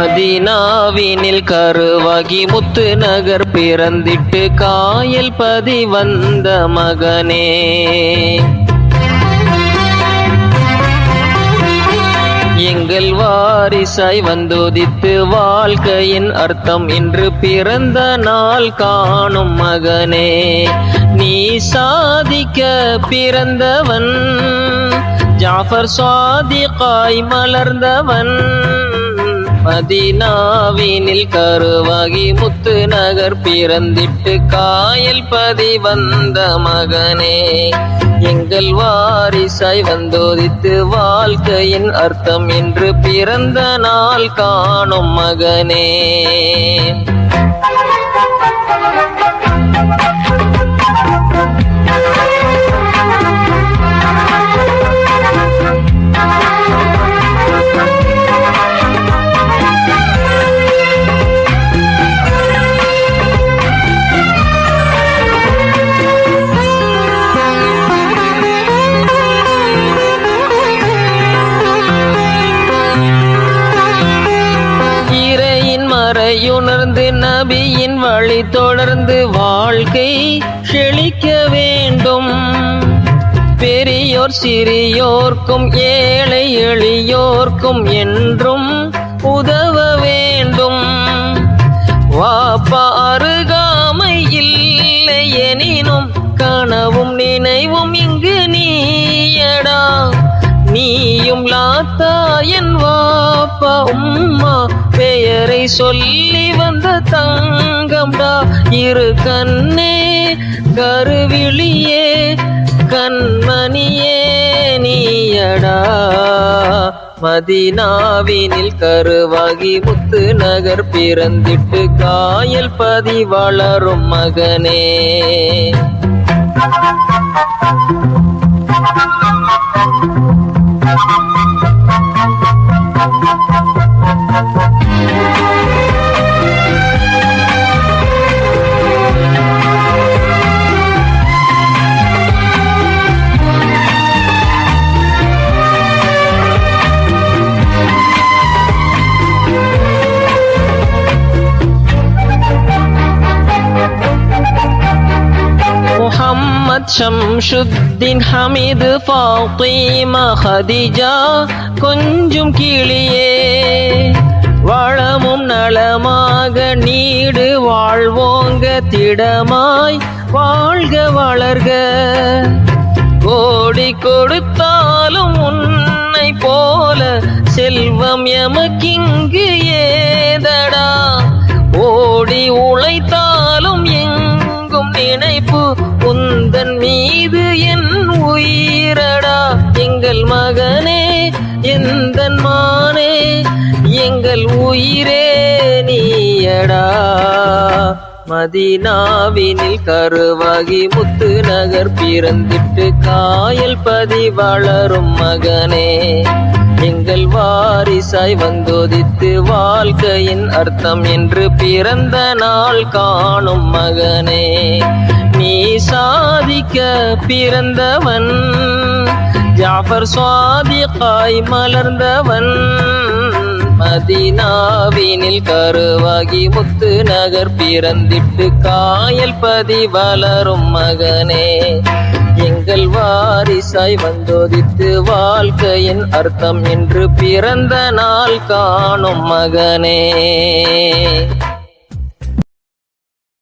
மதீனாவினில் கருவாகி முத்து நகர் பிறந்திட்டு காயல் பதி வந்த மகனே. எங்கள் வாரிசாய் வந்தோதித்து வாழ்க்கையின் அர்த்தம் இன்று பிறந்த நாள் காணும் மகனே. நீ சாதிக்க பிறந்தவன், ஜாஃபர் சாதிகாய் மலர்ந்தவன். மதீனாவினில் கருவாகி முத்து நகர் பிறந்திட்டு காயல் பதி வந்த மகனே. எங்கள் வாரிசாய் வந்தோதித்து வாழ்க்கையின் அர்த்தம் என்று பிறந்த நாள் காணும் மகனே. மறையுணர்ந்து நபியின் வழி தொடர்ந்து வாழ்க்கை செழிக்க வேண்டும். பெரியோர் சிறியோர்க்கும் ஏழை எளியோர்க்கும் என்றும் உதவ வேண்டும். வாப்பா அருகாமை இல்லை எனினும் கனவும் நினைவும் இங்கு நீயடா. நீயும் லாத்தா என் வாப்பா உம்மா பெயரை சொல்லி வந்த தங்கம்டா. இரு கண்ணே கருவிழியே கண்மணியே நீயடா. மதீனாவினில் கருவாகி முத்து நகர் பிறந்திட்டு காயல் பதி வளரும் மகனே. முஹம்மத் ஷம்ஷுத்தீன் ஹமீது ஃபாத்திமா ஹதீஜா கொஞ்சும் கிளியே. வளமும் நலமாக நீடு வாழ்வோங்க திடமாய் வாழ்க வளர்க. கோடி கொடுத்தாலும் உன்னை போல செல்வம் எமக்கிங்கு ஏதடா. ஓடி உழைத்தாலும் எங்கும் நினைப்பு உந்தன் மீது என் உயிரடா. எங்கள் மகனே எந்தன் மானே எங்கள் உயிரே நீயடா. மதீனாவினில் கருவாகி முத்து நகர் பிறந்திட்டு காயல் பதி வளரும் மகனே. எங்கள் வாரிசாய் வந்தோதித்து வாழ்க்கையின் அர்த்தம் என்று பிறந்த நாள் காணும் மகனே. நீ சாதிக்க பிறந்தவன், ஜாஃபர் சாதிகாய் மலர்ந்தவன். மதீனாவினில் கருவாகி முத்து நகர் பிறந்திட்டு காயல் பதி வளரும் மகனே. எங்கள் வாரிசாய் வந்தோதித்து வாழ்க்கையின் அர்த்தம் என்று பிறந்த நாள் காணும் மகனே.